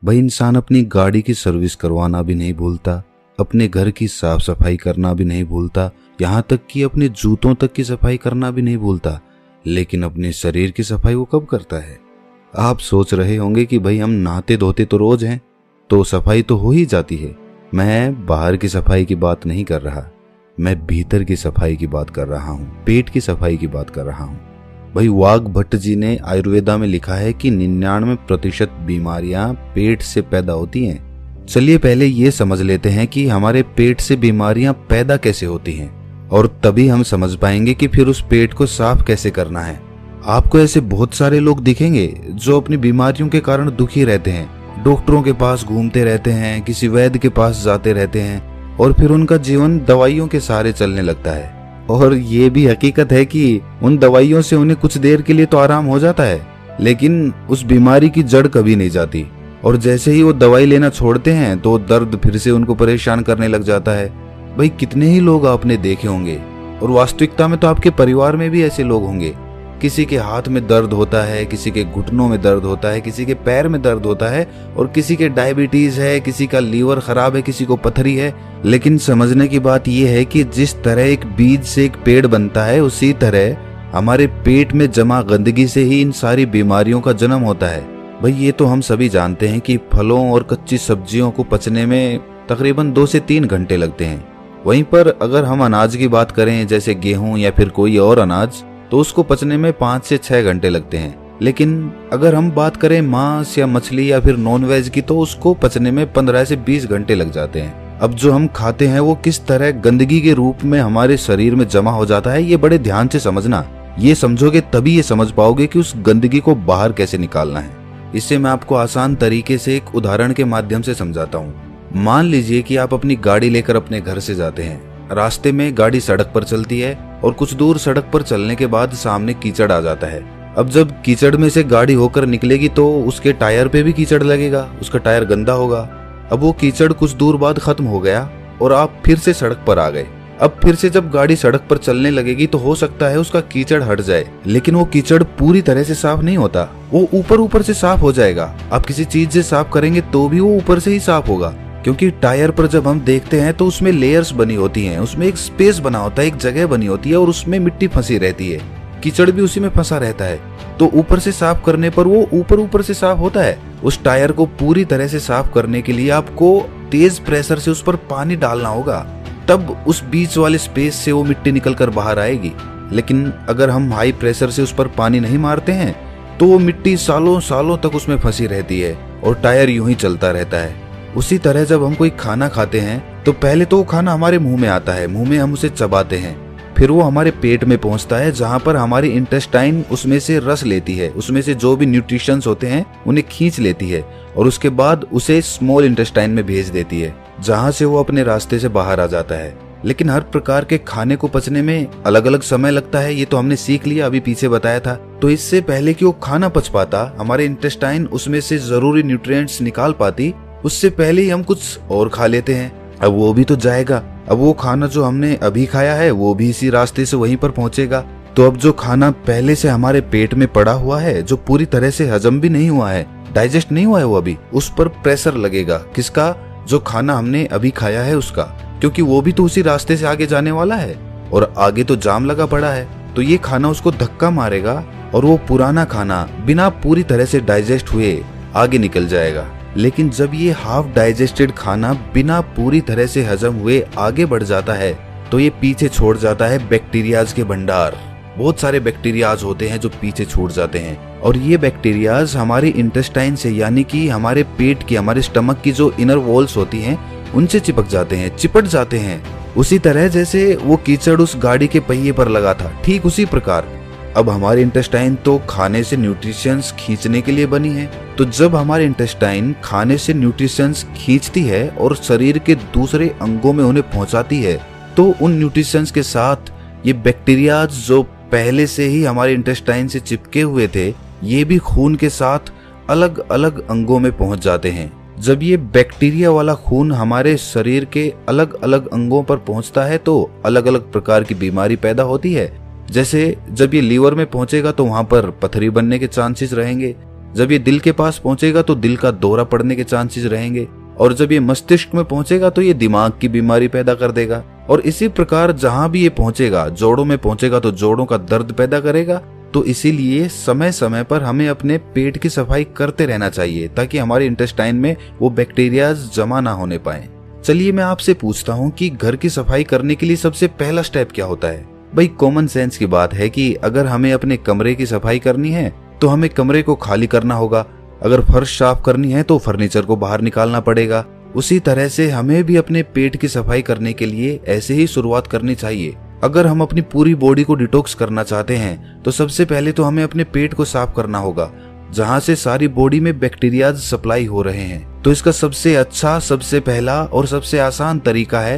भाई इंसान अपनी गाड़ी की सर्विस करवाना भी नहीं भूलता, अपने घर की साफ सफाई करना भी नहीं भूलता, यहाँ तक कि अपने जूतों तक की सफाई करना भी नहीं भूलता, लेकिन अपने शरीर की सफाई वो कब करता है? आप सोच रहे होंगे कि भाई हम नहाते धोते तो रोज हैं, तो सफाई तो हो ही जाती है। मैं बाहर की सफाई की बात नहीं कर रहा, मैं भीतर की सफाई की बात कर रहा हूँ, पेट की सफाई की बात कर रहा हूँ। भाई वाघ भट्ट जी ने आयुर्वेदा में लिखा है कि 99% बीमारियां पेट से पैदा होती हैं। चलिए पहले ये समझ लेते हैं कि हमारे पेट से बीमारियां पैदा कैसे होती हैं, और तभी हम समझ पाएंगे कि फिर उस पेट को साफ कैसे करना है। आपको ऐसे बहुत सारे लोग दिखेंगे जो अपनी बीमारियों के कारण दुखी रहते हैं, डॉक्टरों के पास घूमते रहते हैं, किसी वैद्य के पास जाते रहते हैं, और फिर उनका जीवन दवाइयों के सहारे चलने लगता है। और ये भी हकीकत है कि उन दवाइयों से उन्हें कुछ देर के लिए तो आराम हो जाता है, लेकिन उस बीमारी की जड़ कभी नहीं जाती। और जैसे ही वो दवाई लेना छोड़ते हैं तो दर्द फिर से उनको परेशान करने लग जाता है। भाई कितने ही लोग आपने देखे होंगे, और वास्तविकता में तो आपके परिवार में भी ऐसे लोग होंगे। किसी के हाथ में दर्द होता है, किसी के घुटनों में दर्द होता है, किसी के पैर में दर्द होता है, और किसी के डायबिटीज है, किसी का लीवर खराब है, किसी को पथरी है। लेकिन समझने की बात यह है कि जिस तरह एक बीज से एक पेड़ बनता है, उसी तरह हमारे पेट में जमा गंदगी से ही इन सारी बीमारियों का जन्म होता है। भाई ये तो हम सभी जानते हैं कि फलों और कच्ची सब्जियों को पचने में तकरीबन 2 से 3 घंटे लगते हैं। वहीं पर अगर हम अनाज की बात करें, जैसे गेहूं या फिर कोई और अनाज, तो उसको पचने में 5 से 6 घंटे लगते हैं। लेकिन अगर हम बात करें मांस या मछली या फिर नॉनवेज की, तो उसको पचने में 15 से 20 घंटे लग जाते हैं। अब जो हम खाते हैं वो किस तरह गंदगी के रूप में हमारे शरीर में जमा हो जाता है, ये बड़े ध्यान से समझना। ये समझोगे तभी ये समझ पाओगे कि उस गंदगी को बाहर कैसे निकालना है। इससे मैं आपको आसान तरीके से एक उदाहरण के माध्यम से समझाता हूँ। मान लीजिए कि आप अपनी गाड़ी लेकर अपने घर से जाते हैं। रास्ते में गाड़ी सड़क पर चलती है, और कुछ दूर सड़क पर चलने के बाद सामने कीचड़ आ जाता है। अब जब कीचड़ में से गाड़ी होकर निकलेगी तो उसके टायर पे भी कीचड़ लगेगा, उसका टायर गंदा होगा। अब वो कीचड़ कुछ दूर बाद खत्म हो गया और आप फिर से सड़क पर आ गए। अब फिर से जब गाड़ी सड़क पर चलने लगेगी तो हो सकता है उसका कीचड़ हट जाए, लेकिन वो कीचड़ पूरी तरह से साफ नहीं होता, वो ऊपर ऊपर से साफ हो जाएगा। आप किसी चीज से साफ करेंगे तो भी वो ऊपर से ही साफ होगा, क्योंकि टायर पर जब हम देखते हैं तो उसमें लेयर्स बनी होती हैं, उसमें एक स्पेस बना होता है, एक जगह बनी होती है, और उसमें मिट्टी फंसी रहती है, कीचड़ भी उसी में फंसा रहता है। तो ऊपर से साफ करने पर वो ऊपर ऊपर से साफ होता है। उस टायर को पूरी तरह से साफ करने के लिए आपको तेज प्रेशर से उस पर पानी डालना होगा, तब उस बीच वाले स्पेस से वो मिट्टी निकल कर बाहर आएगी। लेकिन अगर हम हाई प्रेशर से उस पर पानी नहीं मारते हैं तो वो मिट्टी सालों सालों तक उसमें फंसी रहती है और टायर यूं ही चलता रहता है। उसी तरह जब हम कोई खाना खाते हैं तो पहले तो वो खाना हमारे मुंह में आता है, मुंह में हम उसे चबाते हैं, फिर वो हमारे पेट में पहुंचता है, जहां पर हमारी इंटेस्टाइन उसमें से रस लेती है, उसमें से जो भी न्यूट्रिशंस होते हैं उन्हें खींच लेती है, और उसके बाद उसे स्मॉल इंटेस्टाइन में भेज देती है, जहां से वो अपने रास्ते से बाहर आ जाता है। लेकिन हर प्रकार के खाने को पचने में अलग अलग समय लगता है, ये तो हमने सीख लिया, अभी पीछे बताया था। तो इससे पहले कि वो खाना पच पाता, हमारे इंटेस्टाइन उसमें से जरूरी न्यूट्रिएंट्स निकाल पाती, उससे पहले ही हम कुछ और खा लेते हैं। अब वो भी तो जाएगा, अब वो खाना जो हमने अभी खाया है वो भी इसी रास्ते से वहीं पर पहुंचेगा। तो अब जो खाना पहले से हमारे पेट में पड़ा हुआ है, जो पूरी तरह से हजम भी नहीं हुआ है, डाइजेस्ट नहीं हुआ है, वो अभी उस पर प्रेशर लगेगा। किसका? जो खाना हमने अभी खाया है उसका, क्योंकि वो भी तो उसी रास्ते से आगे जाने वाला है और आगे तो जाम लगा पड़ा है। तो ये खाना उसको धक्का मारेगा और वो पुराना खाना बिना पूरी तरह से डाइजेस्ट हुए आगे निकल जाएगा। लेकिन जब ये हाफ डाइजेस्टेड खाना बिना पूरी तरह से हजम हुए आगे बढ़ जाता है तो ये पीछे छोड़ जाता है बैक्टीरियाज के भंडार। बहुत सारे बैक्टीरियाज होते हैं जो पीछे छूट जाते हैं, और ये बैक्टीरियाज हमारे इंटेस्टाइन से, यानी कि हमारे पेट की, हमारे स्टमक की जो इनर वॉल्स होती हैं उनसे चिपक जाते हैं, चिपट जाते हैं। उसी तरह जैसे वो कीचड़ उस गाड़ी के पहिए पर लगा था, ठीक उसी प्रकार अब हमारे इंटेस्टाइन तो खाने से न्यूट्रिशंस खींचने के लिए बनी है। तो जब हमारे इंटेस्टाइन खाने से न्यूट्रिशंस खींचती है और शरीर के दूसरे अंगों में उन्हें पहुंचाती है, तो उन न्यूट्रिशंस के साथ ये बैक्टीरियाज जो पहले से ही हमारे इंटेस्टाइन से चिपके हुए थे, ये भी खून के साथ अलग अलग अंगों में पहुंच जाते हैं। जब ये बैक्टीरिया वाला खून हमारे शरीर के अलग अलग अंगों पर पहुंचता है तो अलग अलग प्रकार की बीमारी पैदा होती है। जैसे जब ये लीवर में पहुंचेगा तो वहां पर पथरी बनने के चांसेस रहेंगे। जब ये दिल के पास पहुंचेगा तो दिल का दौरा पड़ने के चांसेस रहेंगे, और जब ये मस्तिष्क में पहुंचेगा तो ये दिमाग की बीमारी पैदा कर देगा। और इसी प्रकार जहां भी ये पहुंचेगा, जोड़ों में पहुंचेगा तो जोड़ों का दर्द पैदा करेगा। तो इसीलिए समय समय पर हमें अपने पेट की सफाई करते रहना चाहिए, ताकि हमारे इंटेस्टाइन में वो बैक्टीरिया जमा ना होने पाए। चलिए मैं आपसे पूछता हूँ कि घर की सफाई करने के लिए सबसे पहला स्टेप क्या होता है? भाई कॉमन सेंस की बात है कि अगर हमें अपने कमरे की सफाई करनी है तो हमें कमरे को खाली करना होगा। अगर फर्श साफ करनी है तो फर्नीचर को बाहर निकालना पड़ेगा। उसी तरह से हमें भी अपने पेट की सफाई करने के लिए ऐसे ही शुरुआत करनी चाहिए। अगर हम अपनी पूरी बॉडी को डिटॉक्स करना चाहते हैं तो सबसे पहले तो हमें अपने पेट को साफ करना होगा, जहां से सारी बॉडी में बैक्टीरिया सप्लाई हो रहे हैं। तो इसका सबसे अच्छा, सबसे पहला और सबसे आसान तरीका है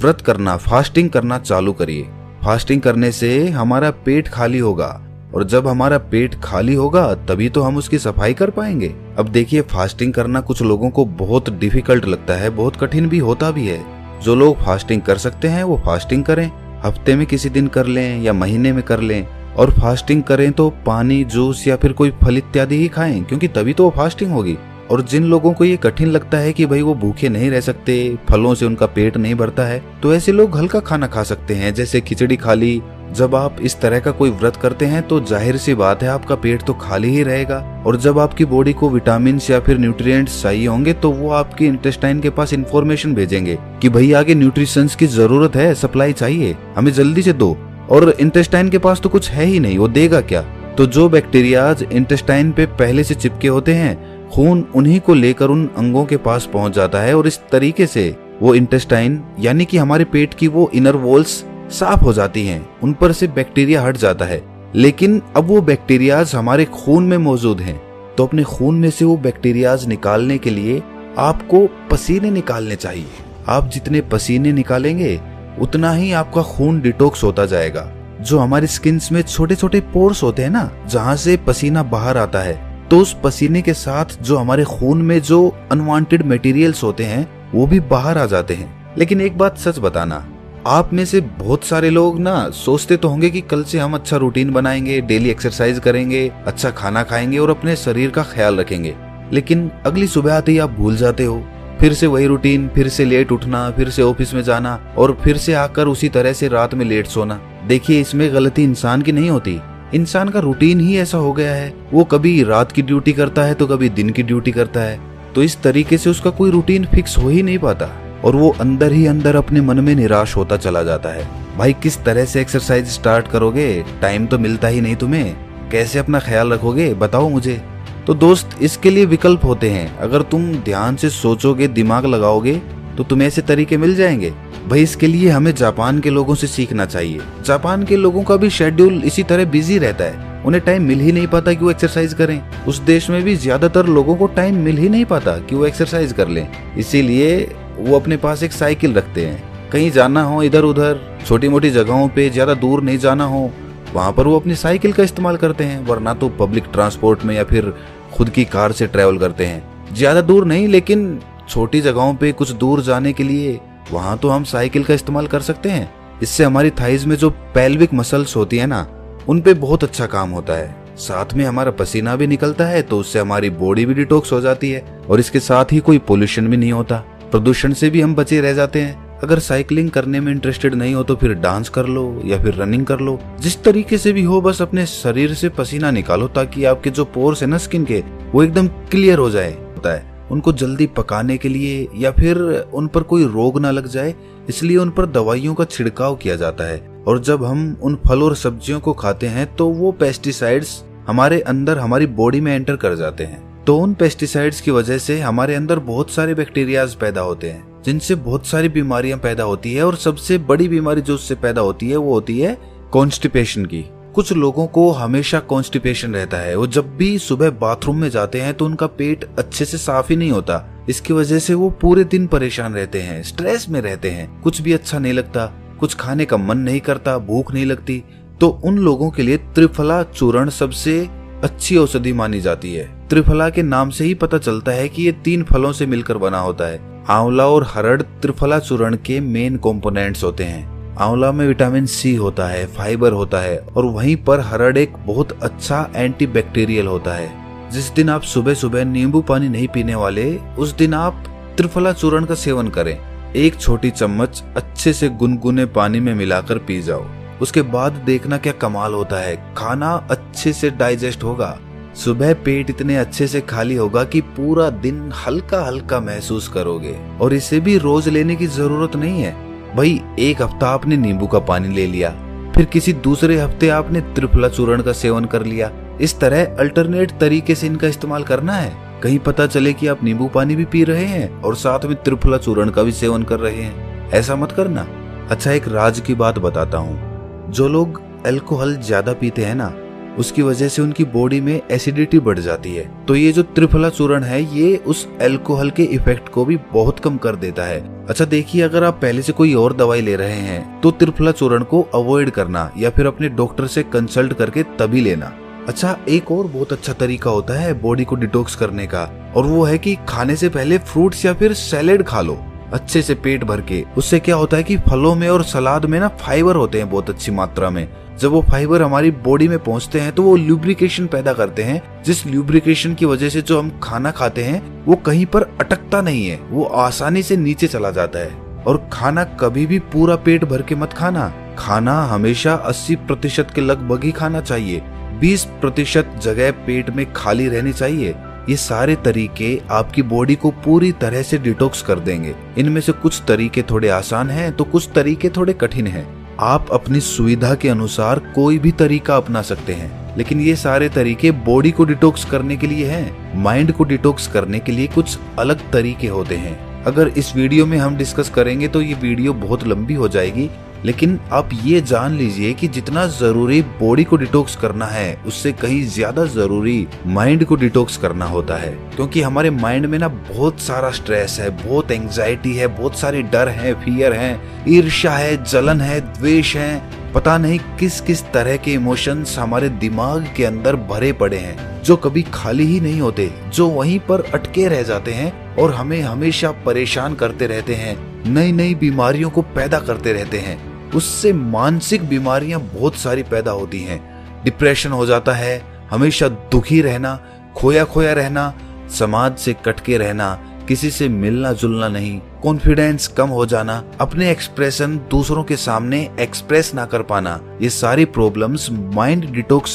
व्रत करना, फास्टिंग करना चालू करिए। फास्टिंग करने से हमारा पेट खाली होगा, और जब हमारा पेट खाली होगा तभी तो हम उसकी सफाई कर पाएंगे। अब देखिए, फास्टिंग करना कुछ लोगों को बहुत डिफिकल्ट लगता है, बहुत कठिन भी होता भी है। जो लोग फास्टिंग कर सकते हैं वो फास्टिंग करें, हफ्ते में किसी दिन कर लें या महीने में कर लें। और फास्टिंग करें तो पानी, जूस या फिर कोई फल इत्यादि ही खाएं, क्योंकि तभी तो वो फास्टिंग होगी। और जिन लोगों को ये कठिन लगता है कि भाई वो भूखे नहीं रह सकते, फलों से उनका पेट नहीं भरता है, तो ऐसे लोग हल्का खाना खा सकते हैं, जैसे खिचड़ी खा ली। जब आप इस तरह का कोई व्रत करते हैं तो जाहिर सी बात है आपका पेट तो खाली ही रहेगा। और जब आपकी बॉडी को विटामिन या फिर न्यूट्रिएंट्स चाहिए होंगे तो वो आपके इंटेस्टाइन के पास इंफॉर्मेशन भेजेंगे कि भाई आगे न्यूट्रिशंस की जरूरत है, सप्लाई चाहिए, हमें जल्दी से दो। और इंटेस्टाइन के पास तो कुछ है ही नहीं, वो देगा क्या? तो जो बैक्टीरियाज इंटेस्टाइन पे पहले से चिपके होते हैं, खून उन्हीं को लेकर उन अंगों के पास पहुंच जाता है, और इस तरीके से वो इंटेस्टाइन यानी कि हमारे पेट की वो इनर वॉल्स साफ हो जाती हैं, उन पर से बैक्टीरिया हट जाता है। लेकिन अब वो बैक्टीरियाज हमारे खून में मौजूद हैं, तो अपने खून में से वो बैक्टीरियाज निकालने के लिए आपको पसीने निकालने चाहिए। आप जितने पसीने निकालेंगे उतना ही आपका खून डिटॉक्स होता जाएगा। जो हमारी स्किन में छोटे छोटे पोर्स होते हैं ना, जहां से पसीना बाहर आता है, तो उस पसीने के साथ जो हमारे खून में जो अनवांटेड मटेरियल्स होते हैं वो भी बाहर आ जाते हैं। लेकिन एक बात सच बताना, आप में से बहुत सारे लोग ना सोचते तो होंगे कि कल से हम अच्छा रूटीन बनाएंगे, डेली एक्सरसाइज करेंगे, अच्छा खाना खाएंगे और अपने शरीर का ख्याल रखेंगे। लेकिन अगली सुबह आते ही आप भूल जाते हो, फिर से वही रूटीन, फिर से लेट उठना, फिर से ऑफिस में जाना और फिर से आकर उसी तरह से रात में लेट सोना। देखिए, इसमें गलती इंसान की नहीं होती, इंसान का रूटीन ही ऐसा हो गया है। वो कभी रात की ड्यूटी करता है तो कभी दिन की ड्यूटी करता है, तो इस तरीके से उसका कोई रूटीन फिक्स हो ही नहीं पाता, और वो अंदर ही अंदर अपने मन में निराश होता चला जाता है। भाई किस तरह से एक्सरसाइज स्टार्ट करोगे? टाइम तो मिलता ही नहीं तुम्हें, कैसे अपना ख्याल रखोगे बताओ मुझे। तो दोस्त, इसके लिए विकल्प होते हैं। अगर तुम ध्यान से सोचोगे, दिमाग लगाओगे, तो तुम्हें ऐसे तरीके मिल जाएंगे। भाई इसके लिए हमें जापान के लोगों से सीखना चाहिए। जापान के लोगों का भी शेड्यूल इसी तरह बिजी रहता है, उन्हें टाइम मिल ही नहीं पाता कि वो एक्सरसाइज करें। उस देश में भी ज्यादातर लोगों को टाइम मिल ही नहीं पाता कि वो एक्सरसाइज कर लें, इसीलिए वो अपने पास एक साइकिल रखते हैं। कहीं जाना हो इधर उधर, छोटी मोटी जगहों पे, ज्यादा दूर नहीं जाना हो, वहां पर वो अपनी साइकिल का इस्तेमाल करते हैं, वरना तो पब्लिक ट्रांसपोर्ट में या फिर खुद की कार से ट्रेवल करते हैं। ज्यादा दूर नहीं, लेकिन छोटी जगहों पे कुछ दूर जाने के लिए वहां तो हम साइकिल का इस्तेमाल कर सकते हैं। इससे हमारी थाइज में जो पेल्विक मसल्स होती है ना, उन पे बहुत अच्छा काम होता है। साथ में हमारा पसीना भी निकलता है, तो उससे हमारी बॉडी भी डिटॉक्स हो जाती है, और इसके साथ ही कोई पोल्यूशन भी नहीं होता, प्रदूषण से भी हम बचे रह जाते हैं। अगर साइकिलिंग करने में इंटरेस्टेड नहीं हो तो फिर डांस कर लो या फिर रनिंग कर लो, जिस तरीके से भी हो, बस अपने शरीर से पसीना निकालो, ताकि आपके जो पोर्स है ना स्किन के, वो एकदम क्लियर हो जाए। होता है उनको जल्दी पकाने के लिए या फिर उन पर कोई रोग ना लग जाए, इसलिए उन पर दवाइयों का छिड़काव किया जाता है। और जब हम उन फल और सब्जियों को खाते हैं तो वो पेस्टिसाइड्स हमारे अंदर, हमारी बॉडी में एंटर कर जाते हैं। तो उन पेस्टिसाइड्स की वजह से हमारे अंदर बहुत सारे बैक्टीरियाज पैदा होते हैं, जिनसे बहुत सारी बीमारियां पैदा होती है। और सबसे बड़ी बीमारी जो उससे पैदा होती है वो होती है कॉन्स्टिपेशन की। कुछ लोगों को हमेशा कॉन्स्टिपेशन रहता है, वो जब भी सुबह बाथरूम में जाते हैं तो उनका पेट अच्छे से साफ ही नहीं होता। इसकी वजह से वो पूरे दिन परेशान रहते हैं, स्ट्रेस में रहते हैं, कुछ भी अच्छा नहीं लगता, कुछ खाने का मन नहीं करता, भूख नहीं लगती। तो उन लोगों के लिए त्रिफला चूर्ण सबसे अच्छी औषधि मानी जाती है। त्रिफला के नाम से ही पता चलता है कि ये 3 फलों से मिलकर बना होता है। आंवला और हरड़ त्रिफला चूर्ण के मेन कंपोनेंट्स होते हैं। आंवला में विटामिन सी होता है, फाइबर होता है, और वहीं पर हरड़ एक बहुत अच्छा एंटीबैक्टीरियल होता है, जिस दिन आप सुबह सुबह नींबू पानी नहीं पीने वाले, उस दिन आप त्रिफला चूर्ण का सेवन करें। 1 छोटी चम्मच अच्छे से गुनगुने पानी में मिलाकर पी जाओ। उसके बाद देखना क्या कमाल होता है। खाना अच्छे से डाइजेस्ट होगा। सुबह पेट इतने अच्छे से खाली होगा कि पूरा दिन हल्का हल्का महसूस करोगे। और इसे भी रोज लेने की जरूरत नहीं है भाई। 1 हफ्ता आपने नींबू का पानी ले लिया, फिर किसी दूसरे हफ्ते आपने त्रिफला चूर्ण का सेवन कर लिया। इस तरह अल्टरनेट तरीके से इनका इस्तेमाल करना है। कहीं पता चले कि आप नींबू पानी भी पी रहे हैं और साथ में त्रिफला चूर्ण का भी सेवन कर रहे हैं। ऐसा मत करना। अच्छा, एक राज की बात बताता हूँ। जो लोग अल्कोहल ज्यादा पीते हैं ना, उसकी वजह से उनकी बॉडी में एसिडिटी बढ़ जाती है। तो ये जो त्रिफला चूर्ण है, ये उस अल्कोहल के इफेक्ट को भी बहुत कम कर देता है। अच्छा देखिए, अगर आप पहले से कोई और दवाई ले रहे हैं तो त्रिफला चूर्ण को अवॉइड करना या फिर अपने डॉक्टर से कंसल्ट करके तभी लेना। अच्छा, एक और बहुत अच्छा तरीका होता है बॉडी को डिटॉक्स करने का, और वो है कि खाने से पहले फ्रूट्स या फिर सैलेड खा लो अच्छे से पेट भर के। उससे क्या होता है कि फलों में और सलाद में ना फाइबर होते हैं बहुत अच्छी मात्रा में। जब वो फाइबर हमारी बॉडी में पहुंचते हैं तो वो ल्यूब्रिकेशन पैदा करते हैं, जिस ल्यूब्रिकेशन की वजह से जो हम खाना खाते हैं वो कहीं पर अटकता नहीं है, वो आसानी से नीचे चला जाता है। और खाना कभी भी पूरा पेट भर के मत खाना। खाना हमेशा 80% के लगभग ही खाना चाहिए। 20% जगह पेट में खाली रहनी चाहिए। ये सारे तरीके आपकी बॉडी को पूरी तरह से डिटॉक्स कर देंगे। इनमें से कुछ तरीके थोड़े आसान हैं तो कुछ तरीके थोड़े कठिन हैं। आप अपनी सुविधा के अनुसार कोई भी तरीका अपना सकते हैं, लेकिन ये सारे तरीके बॉडी को डिटॉक्स करने के लिए हैं। माइंड को डिटॉक्स करने के लिए कुछ अलग तरीके होते हैं। अगर इस वीडियो में हम डिस्कस करेंगे तो ये वीडियो बहुत लंबी हो जाएगी, लेकिन आप ये जान लीजिए कि जितना जरूरी बॉडी को डिटॉक्स करना है, उससे कहीं ज्यादा जरूरी माइंड को डिटॉक्स करना होता है। क्योंकि हमारे माइंड में ना बहुत सारा स्ट्रेस है, बहुत एंजाइटी है, बहुत सारे डर है, फियर है, ईर्ष्या है, जलन है, द्वेष है, पता नहीं किस किस तरह के इमोशंस हमारे दिमाग के अंदर भरे पड़े हैं, जो कभी खाली ही नहीं होते, जो वहीं पर अटके रह जाते हैं और हमें हमेशा परेशान करते रहते हैं, नई नई बीमारियों को पैदा करते रहते हैं। उससे मानसिक बीमारियां बहुत सारी पैदा होती हैं। डिप्रेशन हो जाता है, हमेशा दुखी रहना, खोया खोया रहना, समाज से कटके रहना, किसी से मिलना जुलना नहीं, कॉन्फिडेंस कम हो जाना, अपने एक्सप्रेशन दूसरों के सामने एक्सप्रेस ना कर पाना, ये सारी प्रॉब्लम्स माइंड डिटॉक्स